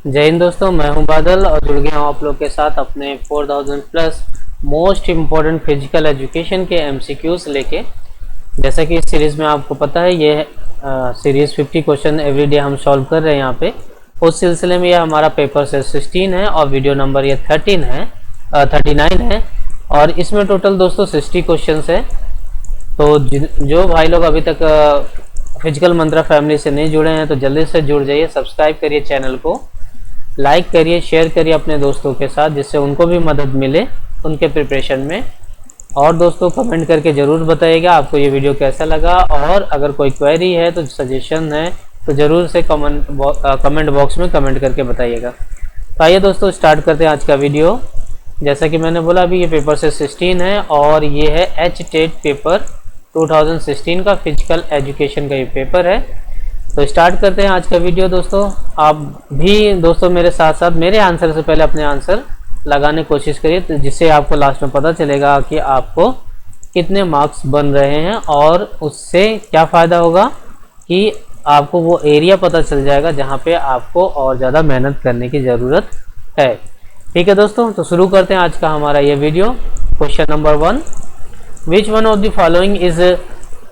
जय हिंद दोस्तों, मैं हूं बादल और जुड़ गया हूं आप लोग के साथ अपने 4000 plus most important physical education के एमसीक्यूज लेके। जैसा कि इस सीरीज़ में आपको पता है, ये सीरीज़ 50 क्वेश्चन एवरीडे हम सॉल्व कर रहे हैं यहाँ पे। उस सिलसिले में ये हमारा पेपर से 16 है और वीडियो नंबर ये 39 है और इसमें टोटल दोस्तों 60 क्वेश्चन है। तो जो भाई लोग अभी तक फिजिकल मंत्रा फैमिली से नहीं जुड़े हैं तो जल्दी से जुड़ जाइए, सब्सक्राइब करिए चैनल को, लाइक करिए, शेयर करिए अपने दोस्तों के साथ जिससे उनको भी मदद मिले उनके प्रिपरेशन में। और दोस्तों कमेंट करके ज़रूर बताइएगा आपको ये वीडियो कैसा लगा, और अगर कोई क्वेरी है तो सजेशन है तो ज़रूर से कमेंट बॉक्स में कमेंट करके बताइएगा। तो आइए दोस्तों स्टार्ट करते हैं आज का वीडियो। जैसा कि मैंने बोला अभी ये पेपर से 16 है और ये है एच-टेट पेपर 2016 का फिजिकल एजुकेशन का ये पेपर है। तो स्टार्ट करते हैं आज का वीडियो दोस्तों। आप भी दोस्तों मेरे साथ साथ मेरे आंसर से पहले अपने आंसर लगाने की कोशिश करिए, तो जिससे आपको लास्ट में पता चलेगा कि आपको कितने मार्क्स बन रहे हैं, और उससे क्या फ़ायदा होगा कि आपको वो एरिया पता चल जाएगा जहाँ पे आपको और ज़्यादा मेहनत करने की ज़रूरत है। ठीक है दोस्तों, तो शुरू करते हैं आज का हमारा ये video. Question number 1, which one of the following is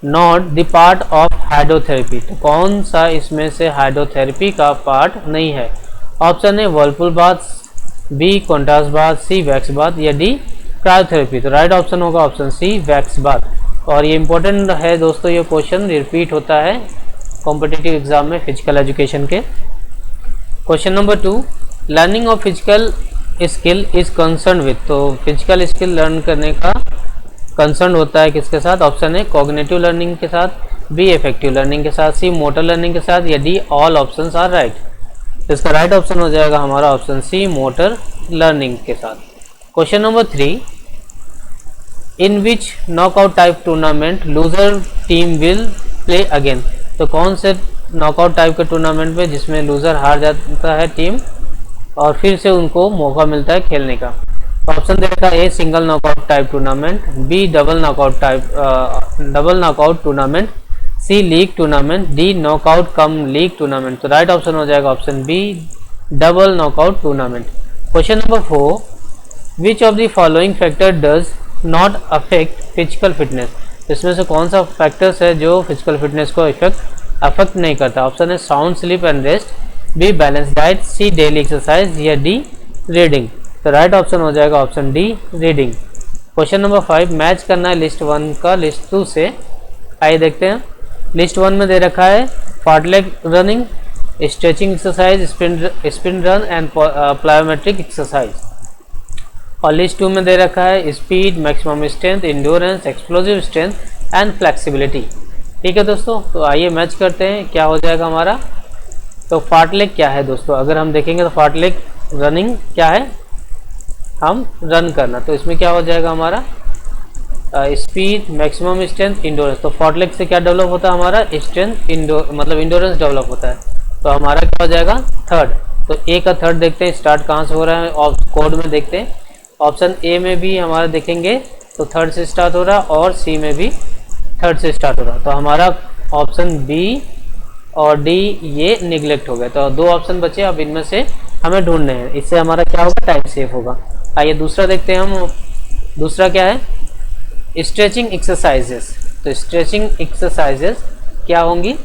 not the part of hydrotherapy. तो कौन सा इसमें से हाइड्रोथेरेपी का पार्ट नहीं है? Option A whirlpool bath, B contrast bath, C wax bath या डी क्रायोथेरेपी। तो राइट ऑप्शन होगा ऑप्शन सी वैक्स बाथ। और ये इंपॉर्टेंट है दोस्तों, ये क्वेश्चन रिपीट होता है कॉम्पिटिटिव एग्जाम में फिजिकल एजुकेशन के। Question number 2, learning of physical skill is concern with. तो फिजिकल स्किल लर्न करने का कंसर्न होता है किसके साथ? ऑप्शन ए कॉग्निटिव लर्निंग के साथ, बी इफेक्टिव लर्निंग के साथ, सी मोटर लर्निंग के साथ या D all options are right. तो इसका राइट ऑप्शन हो जाएगा हमारा ऑप्शन सी मोटर लर्निंग के साथ। Question number 3, in which knockout type tournament loser team will play again. तो कौन से नॉकआउट टाइप के टूर्नामेंट में जिसमें लूजर हार जाता है टीम और फिर से उनको मौका मिलता है खेलने का? ऑप्शन देखा A single knockout type tournament, B double knockout tournament, C league tournament, D knockout cum league tournament. तो राइट ऑप्शन हो जाएगा option B double knockout tournament. Question number 4, which of the following factor does not affect physical fitness. इसमें से कौन सा factors है जो physical fitness को अफेक्ट नहीं करता? ऑप्शन है sound sleep and rest, B balance diet, C daily exercise या डी रीडिंग। तो राइट ऑप्शन हो जाएगा option D reading. Question number 5, match करना है लिस्ट 1 का लिस्ट 2 से। आइए देखते हैं। लिस्ट 1 में दे रखा है fartlek running, stretching exercise, spin run and plyometric exercise. और लिस्ट 2 में दे रखा है speed, maximum strength, endurance, explosive strength and flexibility. ठीक है दोस्तों, तो आइए मैच करते हैं क्या हो जाएगा हमारा। तो फार्टलेग क्या है दोस्तों? अगर हम देखेंगे तो फार्टलेग रनिंग क्या है? हम रन करना। तो इसमें क्या हो जाएगा हमारा स्पीड, मैक्सिमम स्ट्रेंथ, इंडोरेंस। तो फार्टलेग से क्या डेवलप होता है हमारा? स्ट्रेंथ, इंडोरेंस डेवलप होता है। तो हमारा क्या हो जाएगा? थर्ड। तो ए का थर्ड देखते हैं स्टार्ट कहाँ से हो रहा है और कोड में देखते हैं। ऑप्शन ए में भी हमारा देखेंगे तो थर्ड से स्टार्ट हो रहा है और सी में भी थर्ड से स्टार्ट हो रहा है। तो हमारा ऑप्शन बी और डी ये निगलेक्ट हो गया। तो 2 ऑप्शन बचे, अब इनमें से हमें ढूंढने हैं। इससे हमारा क्या होगा? टाइम सेव होगा। आइए दूसरा देखते हैं हम। दूसरा क्या है? Stretching exercises. तो स्ट्रेचिंग एक्सरसाइजेस क्या होंगी?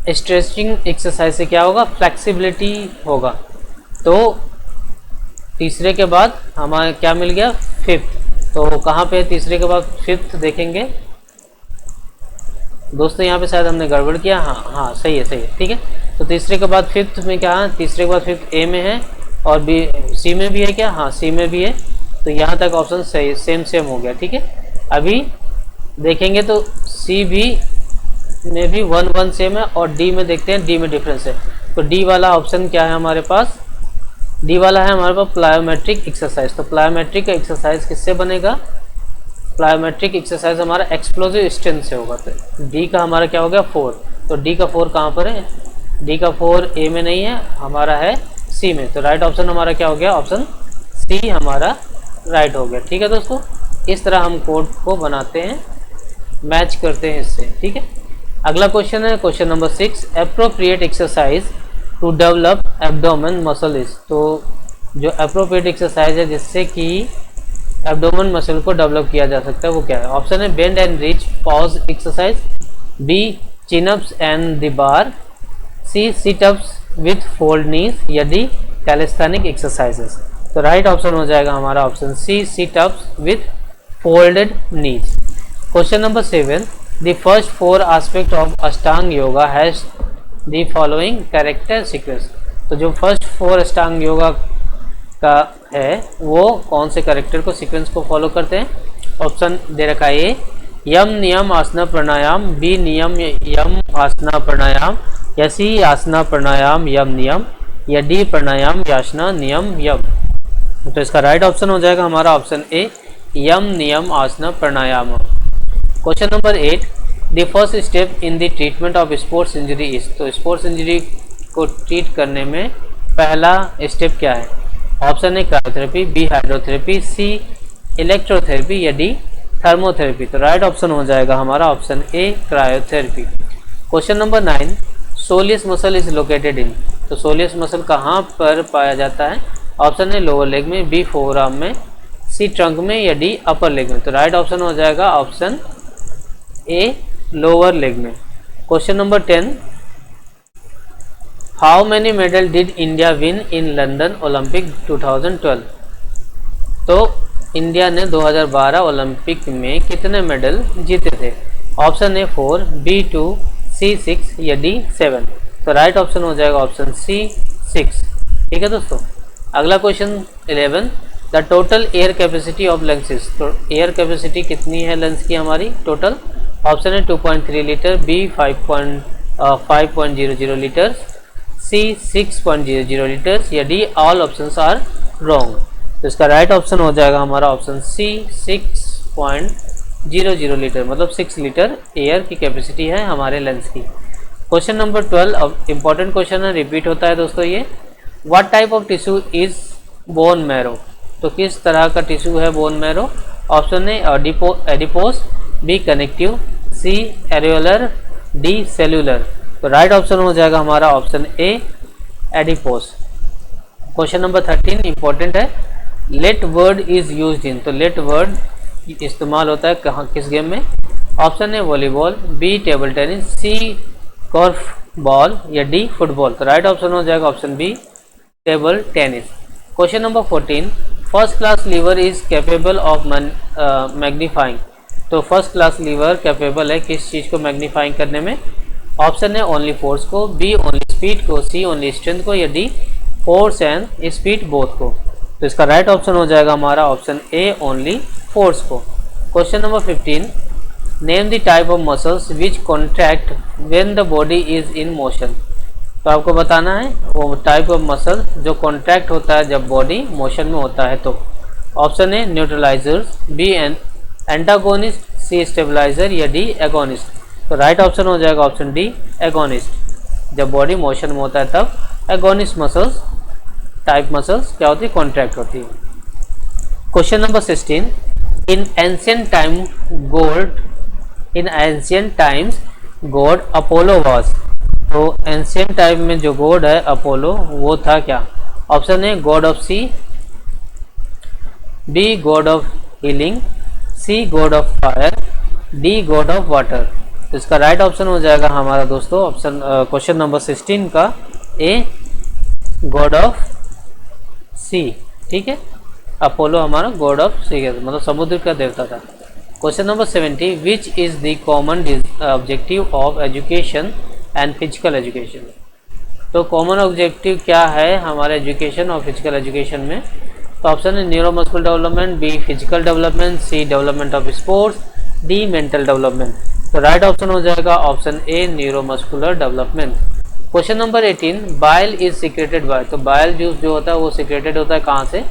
स्ट्रेचिंग एक्सरसाइज से क्या होगा? फ्लेक्सिबिलिटी होगा। तो तीसरे के बाद हमारा क्या मिल गया? फिफ्थ। तो कहाँ पे तीसरे के बाद फिफ्थ देखेंगे दोस्तों, यहाँ पे शायद हमने गड़बड़ किया। हाँ सही है, ठीक है। तो तीसरे के बाद फिफ्थ में क्या है? तीसरे के बाद फिफ्थ ए में है और बी सी में भी है क्या? हाँ सी में भी है। तो यहाँ तक ऑप्शन सही सेम हो गया। ठीक है, अभी देखेंगे तो सी भी में भी 1 सेम है और डी में देखते हैं डी में डिफरेंस है। तो डी वाला ऑप्शन क्या है हमारे पास? डी वाला है हमारे पास प्लायोमेट्रिक एक्सरसाइज। तो प्लायोमेट्रिक एक्सरसाइज किससे बनेगा? प्लायोमेट्रिक एक्सरसाइज हमारा एक्सप्लोजिव स्ट्रेंथ से होगा। तो डी का हमारा क्या हो गया? 4। तो डी का 4 कहाँ पर है? डी का 4 ए में नहीं है, हमारा है सी में। तो राइट ऑप्शन हमारा क्या हो गया? ऑप्शन सी हमारा राइट हो गया। ठीक है दोस्तों, इस तरह हम कोड को बनाते हैं, मैच करते हैं इससे। ठीक है, अगला क्वेश्चन है question number 6, appropriate exercise to develop a abdomen muscle is, तो जो अप्रोप्रिएट एक्सरसाइज है जिससे कि एब्डोमेन मसल को डेवलप किया जा सकता है वो क्या है? Option A bend and reach pause exercise, B chin ups and the bar, C sit ups with fold knees, या डी कैलिस्थेनिक एक्सरसाइजेस। तो राइट ऑप्शन हो जाएगा हमारा option C sit ups with folded knees. Question number 7, the first 4 aspect of Ashtanga yoga has the following character sequence. तो जो first 4 अष्टांग योगा का है वो कौन से कैरेक्टर को सीक्वेंस को फॉलो करते हैं? ऑप्शन दे रखा है ए यम नियम आसना प्राणायाम, बी नियम यम आसना प्राणायाम, या सी आसना प्राणायाम यम नियम, या डी प्राणायाम यासना नियम यम। तो इसका राइट ऑप्शन हो जाएगा हमारा option A yama niyama asana pranayama. Question number 8, the first step in the treatment of sports injury is. तो स्पोर्ट्स इंजरी को ट्रीट करने में पहला स्टेप क्या है? Option A cryotherapy, B hydrotherapy, C electrotherapy, या डी थर्मोथेरेपी। तो राइट ऑप्शन हो जाएगा हमारा option A cryotherapy. Question number 9, soleus muscle is located in. तो सोलियस मसल कहाँ पर पाया जाता है? ऑप्शन ए लोअर लेग में, बी फोर आर्म में, सी ट्रंक में, या डी अपर लेग में। तो राइट ऑप्शन हो जाएगा ऑप्शन ए लोअर लेग में। Question number 10, how many medal did India win in London Olympic 2012। तो इंडिया ने 2012 ओलंपिक में कितने मेडल जीते थे? ऑप्शन ए 4, बी 2, सी 6, या डी 7। तो राइट ऑप्शन हो जाएगा ऑप्शन सी 6। ठीक है दोस्तों, अगला question 11, the total air capacity of lungs is. तो एयर कैपेसिटी कितनी है लंग्स की हमारी टोटल? ऑप्शन है 2.3 litre, B 5.00 litre, C 6.00 litres, या D all options are wrong. तो इसका राइट ऑप्शन हो जाएगा हमारा ऑप्शन सी 6.00 लीटर, मतलब 6 लीटर एयर की कैपेसिटी है हमारे लंग्स की। क्वेश्चन नंबर 12, अब इंपॉर्टेंट क्वेश्चन है, रिपीट होता है दोस्तों ये। What type of tissue is bone marrow. तो किस तरह का टिश्यू है bone marrow? Option A adipose, B connective, C areolar, D cellular. तो राइट ऑप्शन हो जाएगा हमारा option A adipose. Question number 13 important है, let word is used in. तो लेट वर्ड इस्तेमाल होता है कहाँ किस गेम में? Option A volleyball, B table tennis, C korfball, या डी फुटबॉल। तो राइट ऑप्शन हो जाएगा option B table tennis. Question number 14, first class lever is capable of magnifying. तो फर्स्ट क्लास लीवर कैपेबल है किस चीज़ को मैग्नीफाइंग करने में? ऑप्शन है ओनली फोर्स को, बी ओनली स्पीड को, सी ओनली स्ट्रेंथ को, या D force and speed both को। तो इसका राइट ऑप्शन हो जाएगा हमारा ऑप्शन ए ओनली फोर्स को। Question number 15, name the type of muscles which contract when the body is in motion. तो आपको बताना है वो टाइप ऑफ मसल जो कॉन्ट्रैक्ट होता है जब बॉडी मोशन में होता है। तो option A neutralisers, B antagonist, C stabiliser, या डी एगोनिस्ट। तो राइट ऑप्शन हो जाएगा ऑप्शन डी एगोनिस्ट। जब बॉडी मोशन में होता है तब एगोनिस्ट मसल्स टाइप मसल्स क्या होती है? कॉन्ट्रैक्ट होती है। Question number 16, in ancient times god Apollo was. तो एंशिएंट टाइम में जो गॉड है अपोलो वो था क्या? Option A god of sea, B god of healing, C god of fire, D god of water. तो इसका राइट ऑप्शन हो जाएगा हमारा दोस्तों ऑप्शन क्वेश्चन नंबर 16 का ए गॉड ऑफ सी। ठीक है, अपोलो हमारा गॉड ऑफ सी है, मतलब समुद्र का देवता था। Question number 70, which is the common objective of education and physical education. तो कॉमन ऑब्जेक्टिव क्या है हमारे एजुकेशन और फिजिकल एजुकेशन में? तो ऑप्शन है neuromuscular development, B physical development, C development of sports, D mental development. तो राइट ऑप्शन हो जाएगा option A neuromuscular development. Question number 18, bile is secreted by. तो बाइल जूस जो होता है वो सिक्रेटेड होता है कहाँ से?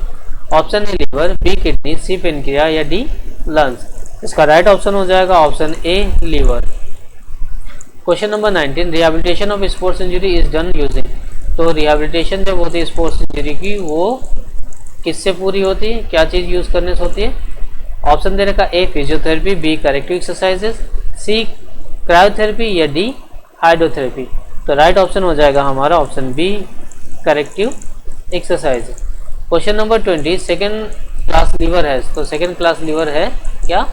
Option A liver, B kidney, C pancreas, या डी लंग्स। इसका राइट ऑप्शन हो जाएगा option A liver. Question number 19, rehabilitation of sports injury is done using. तो रिहेबिलिटेशन जब होती है स्पोर्ट्स इंजरी की वो किससे पूरी होती है? क्या चीज़ यूज़ करने से होती है? ऑप्शन दे रखा A physiotherapy, B corrective exercises, C cryotherapy, या डी हाइड्रोथेरेपी। तो राइट ऑप्शन हो जाएगा हमारा option B corrective exercise. Question number 20, second class lever है, तो सेकेंड क्लास लीवर है क्या?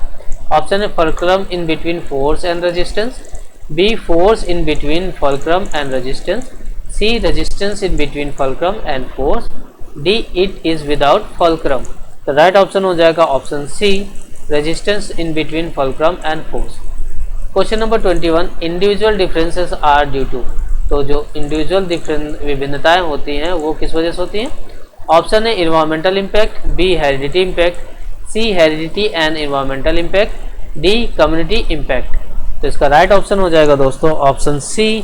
ऑप्शन है fulcrum in between force and resistance, B force in between fulcrum and resistance, C resistance in between fulcrum and force, D it is without fulcrum. तो right option हो जाएगा option C, resistance in between fulcrum and force. Question number 21, individual differences are due to, तो जो individual विभिन्नताएं होती हैं वो किस वजह से होती हैं? ऑप्शन है environmental impact, B heredity impact, C heredity and environmental impact, D community impact. तो इसका राइट ऑप्शन हो जाएगा दोस्तों option C,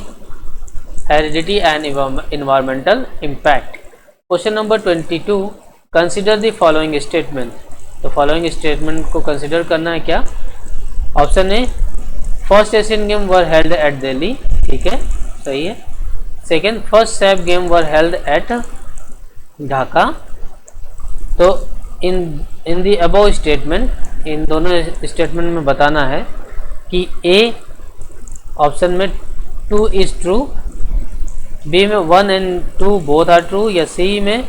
heredity and environmental impact. Question number 22, consider the following statement, तो फॉलोइंग स्टेटमेंट को कंसिडर करना है क्या? Option A first Asian game were held at Delhi, ठीक है, सही है। Second, first SAF game were held at Dhaka. तो इन दी अबव स्टेटमेंट, इन दोनों स्टेटमेंट में बताना है कि ए ऑप्शन में 2 इज ट्रू, बी में 1 एंड 2 बोथ आर ट्रू, या सी में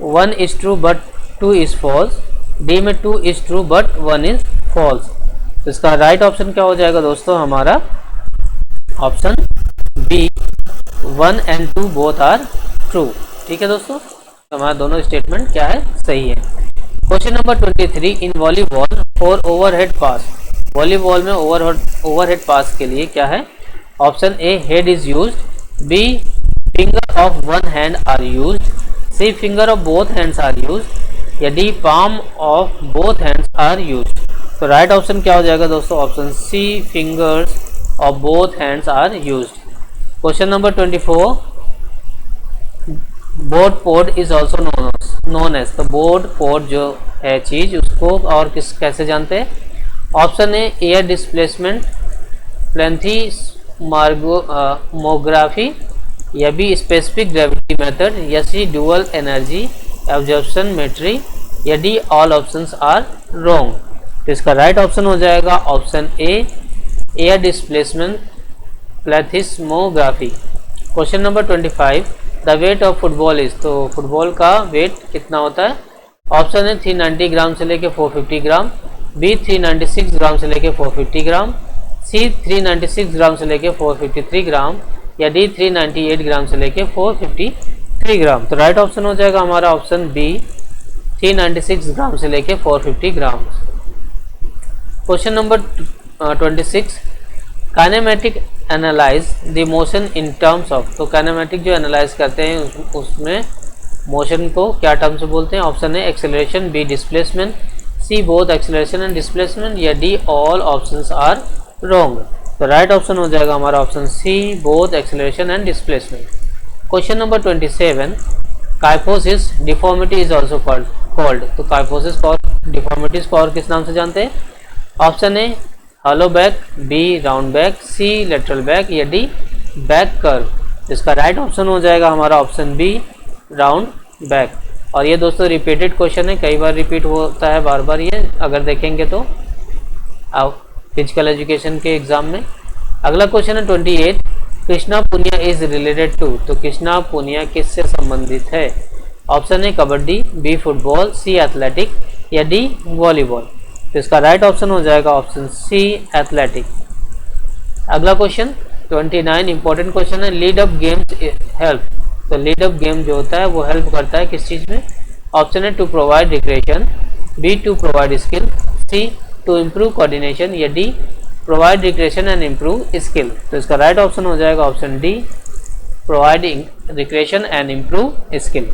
1 is true but 2 is false, D में 2 is true but 1 is false. तो इसका राइट ऑप्शन क्या हो जाएगा दोस्तों हमारा option B, 1 and 2 both are true, ठीक है दोस्तों। तो हमारा दोनों स्टेटमेंट क्या है, सही है। Question number 23, in volleyball for overhead pass, volleyball में ओवरहेड पास के लिए क्या है? Option A head is used, B finger of one hand are used, C finger of both hands are used, या D palm of both hands are used. तो right option क्या हो जाएगा दोस्तों option C, fingers of both hands are used. Question number 24, Bod Pod is also known as, तो Bod Pod जो है चीज उसको और कैसे जानते हैं? Option A air displacement plethysmography, या बी स्पेसिफिक ग्रेविटी मेथड, या C dual energy absorptiometry, या D all options are wrong. तो इसका राइट ऑप्शन हो जाएगा option A, air displacement plethysmography. Question number 25, the weight of football is, तो football का weight कितना होता है? ऑप्शन है 390 ग्राम से लेके 450 ग्राम, बी 396 ग्राम से लेके 450 ग्राम, सी 396 ग्राम से लेके 453 ग्राम, या डी 398 ग्राम से लेके 453 ग्राम। तो राइट ऑप्शन हो जाएगा हमारा ऑप्शन बी, 396 ग्राम से लेके 450 gram. Question number 26, kinematic analyse the motion in terms of, तो काइनेमेटिक जो एनालाइज करते हैं उसमें मोशन को क्या टर्म से बोलते हैं? ऑप्शन है acceleration, B displacement, C both acceleration and displacement, या D all options are wrong. तो राइट ऑप्शन हो जाएगा हमारा option C, both acceleration and displacement. Question number 27, kyphosis deformity is also called, तो काइफोसिस डिफॉर्मिटीज को और किस नाम से जानते हैं? Option A hollow back, B round back, C lateral back, या डी बैक कर्व। इसका राइट ऑप्शन हो जाएगा हमारा ऑप्शन बी, राउंड बैक। और ये दोस्तों रिपीटेड क्वेश्चन है, कई बार रिपीट होता है बार बार ये, अगर देखेंगे तो फिजिकल एजुकेशन के एग्जाम में। अगला क्वेश्चन है 28, Krishna Poonia is related to, तो कृष्णा पुनिया किससे संबंधित है? ऑप्शन है kabaddi, B football, C athletic, या डी वॉलीबॉल। तो इसका राइट ऑप्शन हो जाएगा ऑप्शन सी, एथलेटिक। अगला क्वेश्चन 29, इंपॉर्टेंट क्वेश्चन है, लीड अप गेम्स हेल्प, तो लीड अप गेम जो होता है वो हेल्प करता है किस चीज़ में? ऑप्शन है to provide recreation, B to provide skill, C to improve coordination, या D provide recreation and improve skill. तो इसका राइट ऑप्शन हो जाएगा option D, providing recreation and improve skill.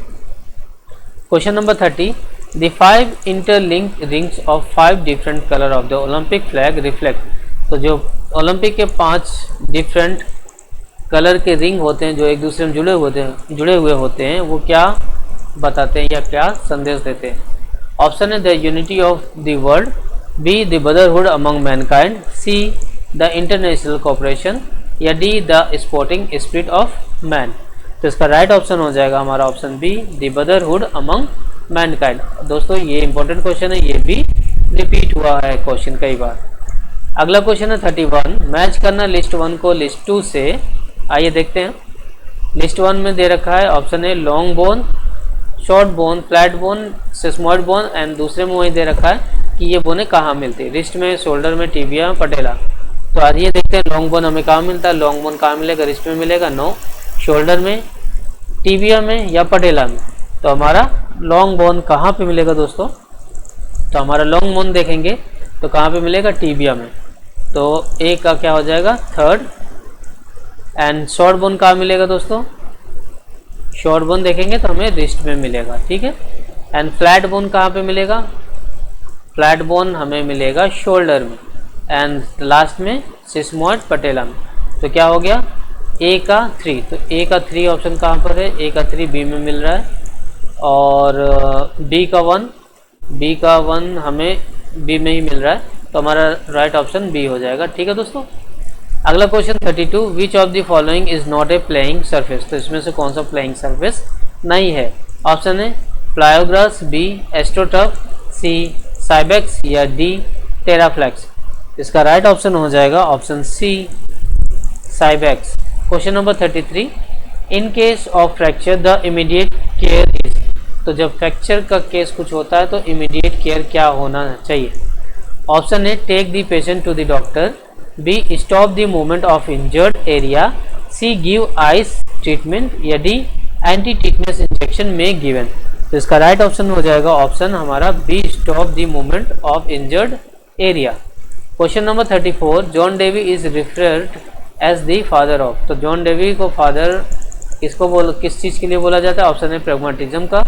Question number 30, the 5 interlinked rings of 5 different colour of the Olympic flag reflect, तो जो Olympic के 5 different colour के ring होते हैं जो एक दूसरे में जुड़े हुए होते हैं वो क्या बताते हैं या क्या संदेश देते हैं? ऑप्शन है the unity of the world, B the brotherhood among mankind, C the international cooperation, या D the sporting spirit of man. तो इसका राइट ऑप्शन हो जाएगा हमारा option B, the brotherhood among mankind. दोस्तों ये इंपॉर्टेंट क्वेश्चन है, ये भी रिपीट हुआ है क्वेश्चन कई बार। अगला क्वेश्चन है 31, मैच करना लिस्ट 1 को लिस्ट 2 से, आइए देखते हैं। लिस्ट 1 में दे रखा है option a long bone, short bone, flat bone, sesamoid bone, and दूसरे में वही दे रखा है कि ये बोने कहाँ मिलती है, रिस्ट में, शोल्डर में, टिबिया, पटेला। तो आज ये देखते हैं लॉन्ग बोन हमें कहाँ मिलता है। लॉन्ग बोन कहाँ मिलेगा, रिस्ट में मिलेगा, नो। शोल्डर में, टिबिया में या पटेला में। तो हमारा लॉन्ग बोन कहाँ पे मिलेगा दोस्तों, तो हमारा लॉन्ग बोन देखेंगे तो कहाँ पे मिलेगा, टिबिया में। तो ए का क्या हो जाएगा, थर्ड। एंड शॉर्ट बोन कहाँ मिलेगा दोस्तों, शॉर्ट बोन देखेंगे तो हमें रिस्ट में मिलेगा, ठीक है। एंड फ्लैट बोन कहाँ पे मिलेगा, फ्लैट बोन हमें मिलेगा शोल्डर में। एंड लास्ट में सिस्मॉइड, पटेला में। तो क्या हो गया, ए का 3। तो ए का 3 ऑप्शन कहाँ पर है, ए का 3 बी में मिल रहा है। और बी का 1 हमें बी में ही मिल रहा है। तो हमारा राइट ऑप्शन बी हो जाएगा, ठीक है दोस्तों। अगला question 32, which of the following is not a playing surface. तो इसमें से कौन सा प्लेइंग सरफेस नहीं है। ऑप्शन है प्लायोग्रास, बी एस्ट्रोटर्फ, सी साइबेक्स या डी टेराफ्लेक्स। इसका राइट ऑप्शन हो जाएगा option C Cybex. Question number 33, in case of fracture the immediate care is. तो जब फ्रैक्चर का केस कुछ होता है तो इमीडिएट केयर क्या होना चाहिए। Option A take the patient to the doctor, B stop the movement of injured area, C give ice treatment या डी एंटी टिटनेस इंजेक्शन में गिवन। तो इसका राइट ऑप्शन हो जाएगा ऑप्शन हमारा B stop the movement of injured area. Question number 34, John Dewey is referred as the father of. तो John Dewey को father किस चीज़ के लिए बोला जाता है। ऑप्शन है प्रैग्मेटिज्म का,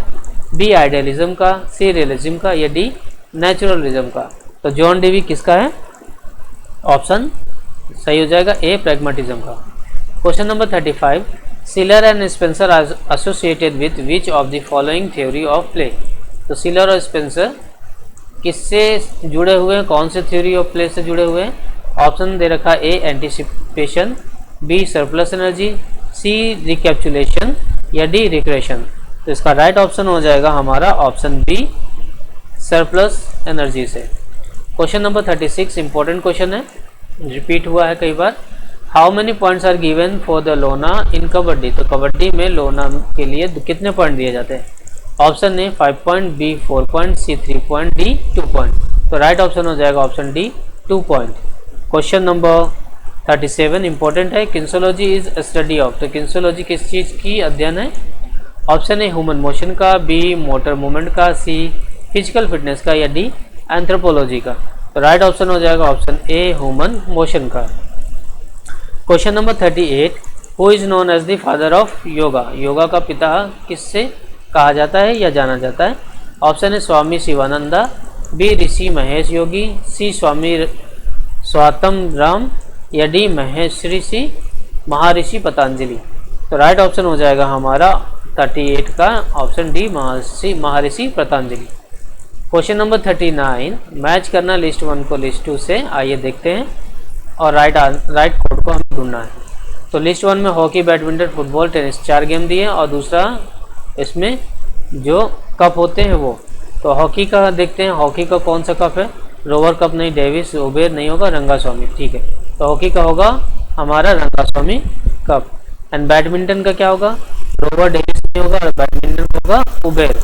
बी आइडियलिज्म का, सी रियलिज्म का या डी नेचुरलिज्म का। तो जॉन डेवी किसका है, ऑप्शन सही हो जाएगा ए प्रैग्मेटिज्म का। Question number 35, Schiller and Spencer are associated with which of the following theory of play. तो सिलर और स्पेंसर किससे जुड़े हुए हैं, कौन से थ्योरी ऑफ प्ले से जुड़े हुए हैं। ऑप्शन दे रखा ए एंटिसिपेशन, बी सरप्लस एनर्जी, सी रिकैप्चुलेशन या डी रिक्रेशन। तो इसका राइट ऑप्शन हो जाएगा हमारा ऑप्शन बी सरप्लस एनर्जी से। क्वेश्चन नंबर 36 इंपॉर्टेंट क्वेश्चन है, रिपीट हुआ है कई बार। How many points are given for the lona in kabaddi. तो कबड्डी में लोना के लिए कितने पॉइंट दिए जाते हैं। Option A 5 point, B 4 point, C 3 point, D 2 point. तो राइट ऑप्शन हो जाएगा option D 2 point. Question number 37 important है, किंसोलॉजी इज स्टडी ऑफ। तो किंसोलॉजी किस चीज़ की अध्ययन है। ऑप्शन ए ह्यूमन मोशन का, बी मोटर मूवमेंट का, सी फिजिकल फिटनेस का या डी एंथ्रोपोलॉजी का। तो राइट ऑप्शन हो जाएगा ऑप्शन ए ह्यूमन मोशन का। Question number 38, who is known as the father of yoga. Yoga का पिता किससे कहा जाता है या जाना जाता है। ऑप्शन है स्वामी शिवानंदा, बी ऋषि महेश योगी, सी स्वामी स्वातम राम या डी महर्षि पतंजलि। तो राइट ऑप्शन हो जाएगा हमारा 38 का ऑप्शन डी महर्षि पतंजलि। क्वेश्चन नंबर 39, मैच करना लिस्ट 1 को लिस्ट 2 से। आइए देखते हैं और राइट कोड को हमें ढूंढना है। तो लिस्ट 1 में hockey, badminton, football, tennis 4 game दिए और दूसरा इसमें जो कप होते हैं वो। तो हॉकी का देखते हैं, हॉकी का कौन सा कप है। रोवर कप नहीं, डेविस उबेर नहीं होगा, रंगास्वामी, ठीक है। तो हॉकी का होगा हमारा रंगास्वामी कप। एंड बैडमिंटन का क्या होगा, रोवर डेविस नहीं होगा, बैडमिंटन होगा उबेर।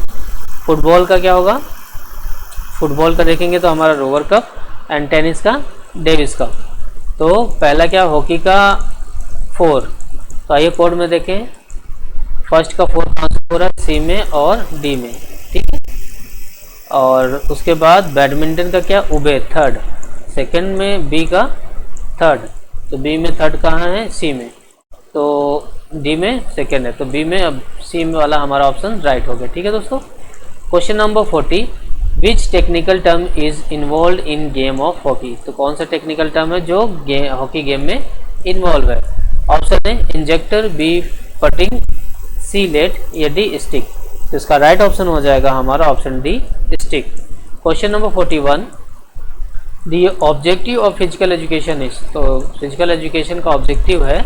फुटबॉल का क्या होगा, फुटबॉल का देखेंगे तो हमारा रोवर कप। एंड टेनिस का डेविस कप। तो पहला क्या, हॉकी का 4। तो आइए कोड में देखें, फर्स्ट का 4 कहाँ से हो रहा है, सी में और डी में, ठीक है। और उसके बाद बैडमिंटन का क्या, उबेर 3rd, सेकंड में बी का 3rd। तो बी में 3rd कहाँ है, सी में। तो डी में 2nd है, तो बी में, अब सी में वाला हमारा ऑप्शन राइट हो गया, ठीक है दोस्तों। Question number 40, which technical term is involve in game of hockey. तो कौन सा टेक्निकल टर्म है जो हॉकी गेम में इन्वॉल्व है। ऑप्शन है injector, B putting, C let या डी स्टिक। तो इसका राइट ऑप्शन हो जाएगा हमारा option D stick. Question number 41, the objective of physical education is. तो फिजिकल एजुकेशन का ऑब्जेक्टिव है,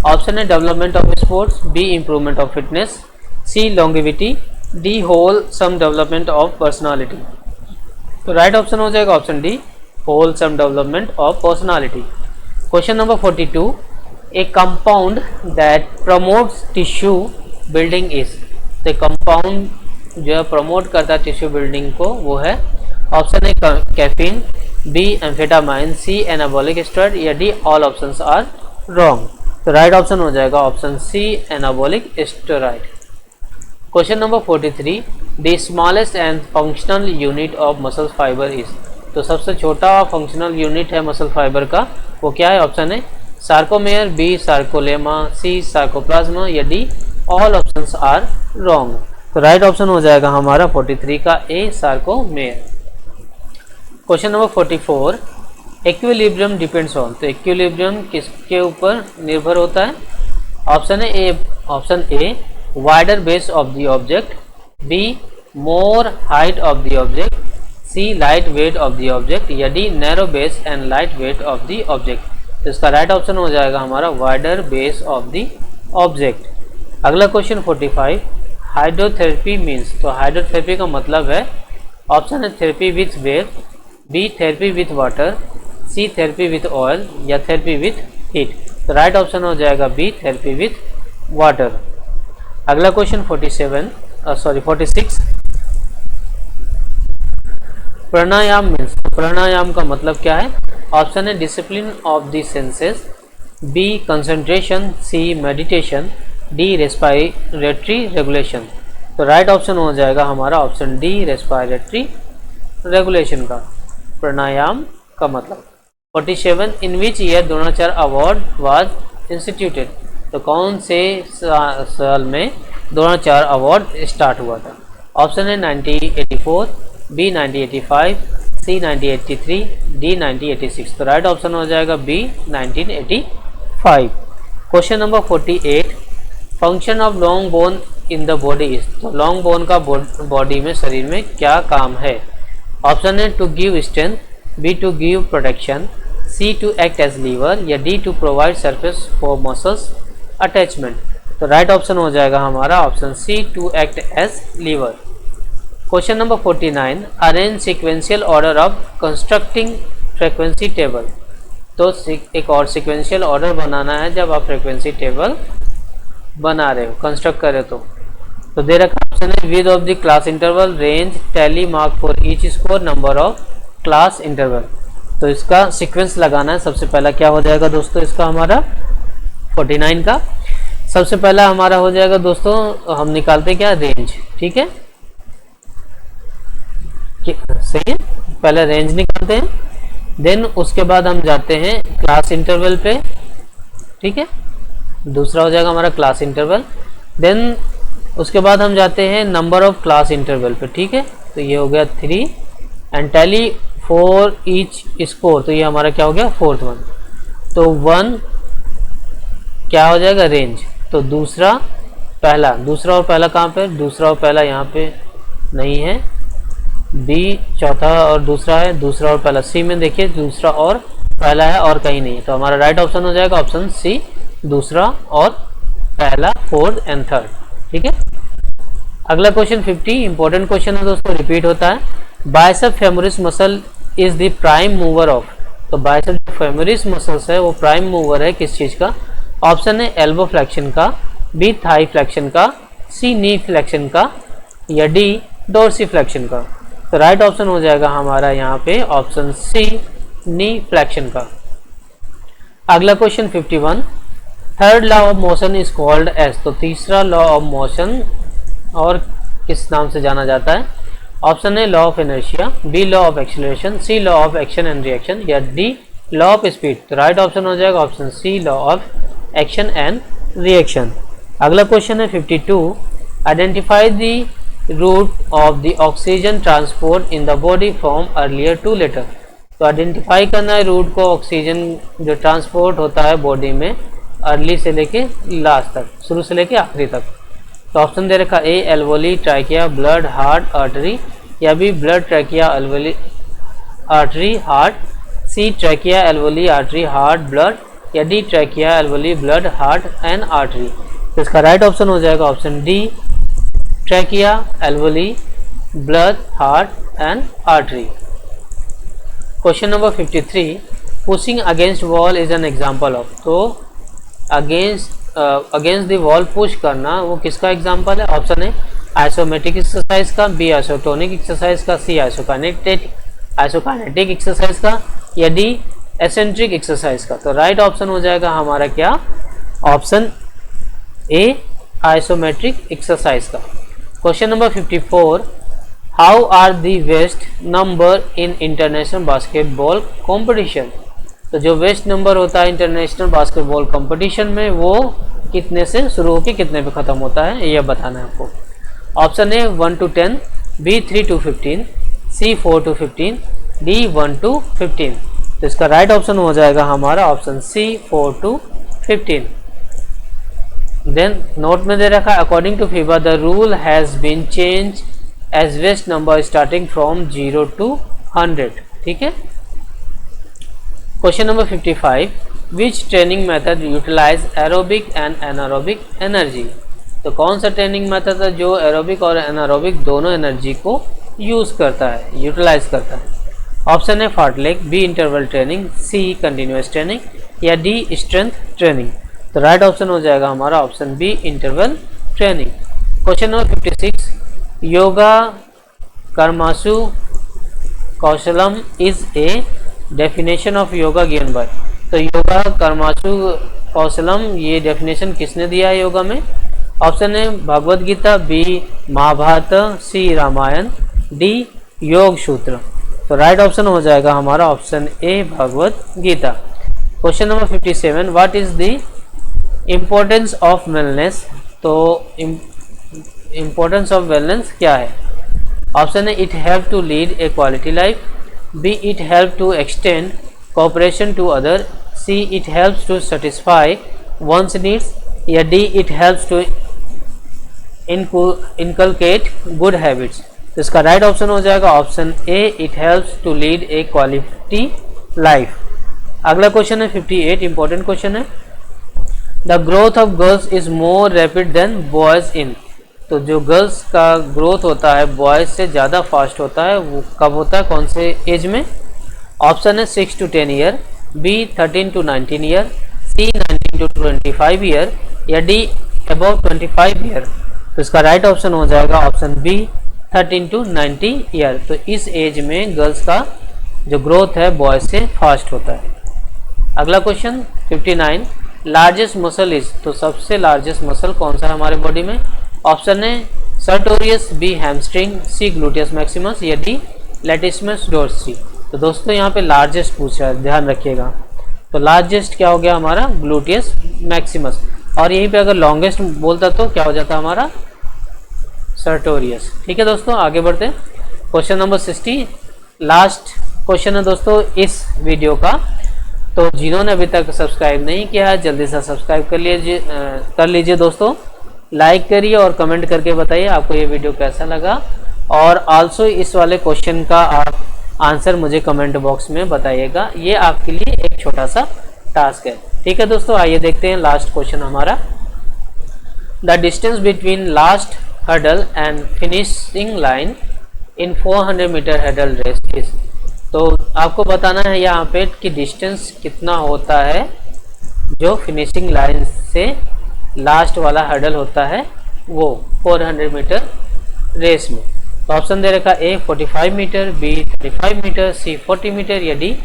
ऑप्शन है development of sports, B improvement of fitness, C longevity, D whole sum development of personality. तो right option हो जाएगा option D whole sum development of personality. Question number 42, a compound that promotes tissue building is, तो compound जो है promote करता है tissue building को वो है option A caffeine, B amphetamine, C anabolic steroid या D all options are wrong. तो राइट ऑप्शन हो जाएगा option C anabolic steroid. Question number 43, the smallest and functional unit of muscle fibre is, तो सबसे छोटा फंक्शनल यूनिट है muscle fibre का वो क्या है? Option A sarcomere, B sarcolemma, C sarcoplasm या D all options are wrong. तो राइट ऑप्शन हो जाएगा हमारा 43 का A sarcomere. Question number 44, equilibrium depends on, तो इक्विलिब्रियम किसके ऊपर निर्भर होता है? Option A wider base of the object, B more height of the object, C light weight of the object या D narrow base and light weight of the object. तो इसका right option हो जाएगा हमारा wider base of the object. अगला question 45, hydrotherapy means, तो hydrotherapy का मतलब है ऑप्शन है therapy with wave, B therapy with water, C therapy with oil या थेरेपी विथ हीट। तो राइट ऑप्शन हो जाएगा बी थेरेपी विथ वाटर। अगला क्वेश्चन 46, प्राणायाम मीन्स, प्राणायाम का मतलब क्या है? ऑप्शन है discipline of the senses, B concentration, C meditation, D respiratory regulation. तो राइट ऑप्शन हो जाएगा हमारा ऑप्शन डी रेस्पिरेटरी रेगुलेशन का प्राणायाम का मतलब। 47, in which year Dronacharya award was instituted, तो कौन से साल में द्रोणाचार्य अवार्ड स्टार्ट हुआ था? ऑप्शन है 1984, बी 1985, सी 1983, डी 1986। तो राइट ऑप्शन हो जाएगा B 1985। Question number 48, function of long bone in the body is, तो लॉन्ग बोन का बॉडी में शरीर में क्या काम है? ऑप्शन है to give strength, B to give protection, C to act as lever या D to provide surface for muscles attachment. तो राइट ऑप्शन हो जाएगा हमारा option C to act as lever. Question number 49, arrange sequential order of constructing frequency table, तो एक और sequential order बनाना है जब आप फ्रीक्वेंसी टेबल बना रहे हो, कंस्ट्रक्ट कर रहे हो। तो दे रखा ऑप्शन है with of the class interval, range, tally, mark for each score, number of class interval. तो इसका सीक्वेंस लगाना है। सबसे पहला क्या हो जाएगा दोस्तों इसका हमारा 49 का सबसे पहला हमारा हो जाएगा दोस्तों, हम निकालते क्या रेंज, ठीक है सही है, पहले रेंज निकालते हैं, देन उसके बाद हम जाते हैं क्लास इंटरवल पे, ठीक है, दूसरा हो जाएगा हमारा क्लास इंटरवल, देन उसके बाद हम जाते हैं नंबर ऑफ क्लास इंटरवल पे, ठीक है, तो ये हो गया 3 and tally for each score, तो ये हमारा क्या हो गया फोर्थ वन, तो 1 क्या हो जाएगा रेंज, तो दूसरा और पहला कहाँ पे, दूसरा और पहला यहाँ पे नहीं है, बी चौथा और दूसरा है, दूसरा और पहला सी में देखिए दूसरा और पहला है और कहीं नहीं है, तो हमारा राइट ऑप्शन हो जाएगा ऑप्शन सी, दूसरा और पहला, फोर्थ एंड थर्ड, ठीक है। अगला क्वेश्चन 50 इंपॉर्टेंट क्वेश्चन है दोस्तों, रिपीट होता है, bicep femoris muscle is the prime mover of, तो बाइसेप फेमोरिस मसल्स है वो प्राइम मूवर है किस चीज का, ऑप्शन है एल्बो फ्लेक्शन का, बी थाई फ्लेक्शन का, सी नी फ्लेक्शन का या डी डोर्सी फ्लेक्शन का, तो राइट ऑप्शन हो जाएगा हमारा यहाँ पे ऑप्शन सी नी फ्लेक्शन का। अगला question 51 third law of motion is called as, तो तीसरा लॉ ऑफ मोशन और किस नाम से जाना जाता है, ऑप्शन है law of inertia, B law of acceleration, C law of action and reaction या डी लॉ ऑफ स्पीड, तो राइट ऑप्शन हो जाएगा option C law of action and reaction. अगला क्वेश्चन है 52 identify the route of the oxygen transport in the body from earlier to later, तो identify करना है root को ऑक्सीजन जो ट्रांसपोर्ट होता है बॉडी में अर्ली से लेके लास्ट तक, शुरू से लेके आखिरी तक, तो ऑप्शन दे रखा A alveoli trachea blood heart artery या B blood trachea alveoli artery heart, C trachea alveoli artery heart blood या D trachea alveoli blood heart and artery, तो इसका राइट ऑप्शन हो जाएगा option D trachea alveoli blood heart and artery. Question number 53 pushing against wall is an example of, तो against the wall push करना, वो किसका example है? Option है आइसोमेट्रिक एक्सरसाइज का, बी आइसोटोनिक एक्सरसाइज का, सी आइसोकाइनेटिक एक्सरसाइज का, या डी एसेंट्रिक एक्सरसाइज का। तो राइट ऑप्शन हो जाएगा हमारा क्या? ऑप्शन ए आइसोमेट्रिक एक्सरसाइज का। Question number 54, how are the vest number in international basketball competition? तो जो वेस्ट नंबर होता है इंटरनेशनल बास्केटबॉल कंपटीशन में, वो कितने से शुरू होकर कितने पे ख़त्म होता है, यह बताना है आपको। Option A 1 to 10, B 3 to 15, C 4 to 15, D 1 to 15। तो इसका राइट ऑप्शन हो जाएगा हमारा option C 4 to 15। Then note में दे रखा है according to FIBA the rule has been change as vest number starting from 0 to 100। ठीक है। Question number 55, which training method utilise aerobic and anaerobic energy? तो कौन सा ट्रेनिंग मेथड है जो एरोबिक और एनारोबिक दोनों एनर्जी को यूज़ करता है, यूटिलाइज करता है? ऑप्शन है fartlek, B interval training, C continuous training, या डी स्ट्रेंथ ट्रेनिंग। तो राइट ऑप्शन हो जाएगा हमारा option B interval training. Question number 56, yoga कर्मासु कौशलम is a definition of yoga given by. तो योगा कर्मासु कौशलम, ये डेफिनेशन किसने दिया है योगा में? ऑप्शन है Bhagavad Gita, B Mahabharata, C Ramayana, D Yoga Sutra. तो राइट ऑप्शन हो जाएगा हमारा option A Bhagavad Gita. Question number 57, what is the importance of wellness? तो इम्पोर्टेंस ऑफ वेलनेस क्या है? ऑप्शन है it help to lead a quality life, B it help to extend cooperation to other, C it helps to satisfy one's needs, या D it helps to inculcate good habits. तो इसका right option हो जाएगा option A it helps to lead a quality life. अगला question है 58, important question है। The growth of girls is more rapid than boys in. तो जो girls का ग्रोथ होता है बॉयज से ज़्यादा फास्ट होता है, वो कब होता है, कौन से एज में? ऑप्शन है 6 to 10 year, B 13 to 19 year, C 19 to 25 year, या डी अबव 25 ईयर। तो इसका राइट ऑप्शन हो जाएगा ऑप्शन बी 13 to 90 ईयर। तो इस एज में गर्ल्स का जो ग्रोथ है बॉयज से फास्ट होता है। अगला क्वेश्चन 59, लार्जेस्ट मसल इज। तो सबसे लार्जेस्ट मसल कौन सा है हमारे बॉडी में? ऑप्शन है सर्टोरियस, बी हैमस्ट्रिंग, सी ग्लूटियस मैक्सिमस, या डी लैटिसिमस डोर्सी। तो दोस्तों यहाँ पे लार्जेस्ट पूछा है, ध्यान रखिएगा। तो लार्जेस्ट क्या हो गया हमारा? Gluteus Maximus. और यहीं पे अगर लॉन्गेस्ट बोलता तो क्या हो जाता हमारा? सर्टोरियस। ठीक है दोस्तों, आगे बढ़ते हैं। क्वेश्चन नंबर 60, लास्ट क्वेश्चन है दोस्तों इस वीडियो का। तो जिन्होंने अभी तक सब्सक्राइब नहीं किया है जल्दी से सब्सक्राइब कर लीजिए दोस्तों। लाइक करिए और कमेंट करके बताइए आपको ये वीडियो कैसा लगा, और आल्सो इस वाले क्वेश्चन का आप आंसर मुझे कमेंट बॉक्स में बताइएगा। ये आपके लिए एक छोटा सा टास्क है। ठीक है दोस्तों, आइए देखते हैं लास्ट क्वेश्चन हमारा। The distance between last hurdle and finishing line in 400 metre hurdle race is. तो आपको बताना है यहाँ पे कि डिस्टेंस कितना होता है जो फिनिशिंग लाइन से लास्ट वाला हर्डल होता है वो 400 मीटर रेस में। तो ऑप्शन दे रखा ए 45 मीटर, बी 35 मीटर, सी 40 मीटर, या डी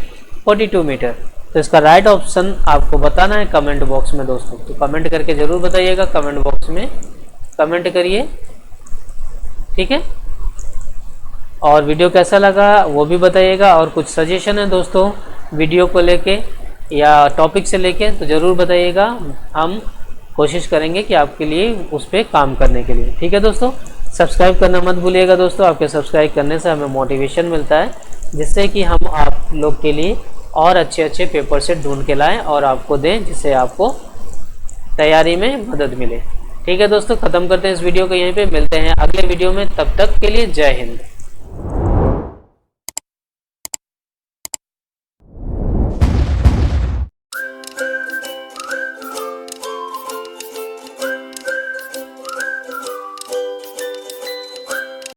42 मीटर। तो इसका राइट ऑप्शन आपको बताना है कमेंट बॉक्स में दोस्तों। तो कमेंट करके ज़रूर बताइएगा, कमेंट बॉक्स में कमेंट करिए। ठीक है, और वीडियो कैसा लगा वो भी बताइएगा, और कुछ सजेशन है दोस्तों वीडियो को लेके या टॉपिक से लेके तो ज़रूर बताइएगा। हम कोशिश करेंगे कि आपके लिए उस पर काम करने के लिए। ठीक है दोस्तों, सब्सक्राइब करना मत भूलिएगा दोस्तों। आपके सब्सक्राइब करने से हमें मोटिवेशन मिलता है, जिससे कि हम आप लोग के लिए और अच्छे पेपर से ढूंढ के लाएं और आपको दें, जिससे आपको तैयारी में मदद मिले। ठीक है दोस्तों, ख़त्म करते हैं इस वीडियो को यहीं पे। मिलते हैं अगले वीडियो में, तब तक के लिए जय हिंद।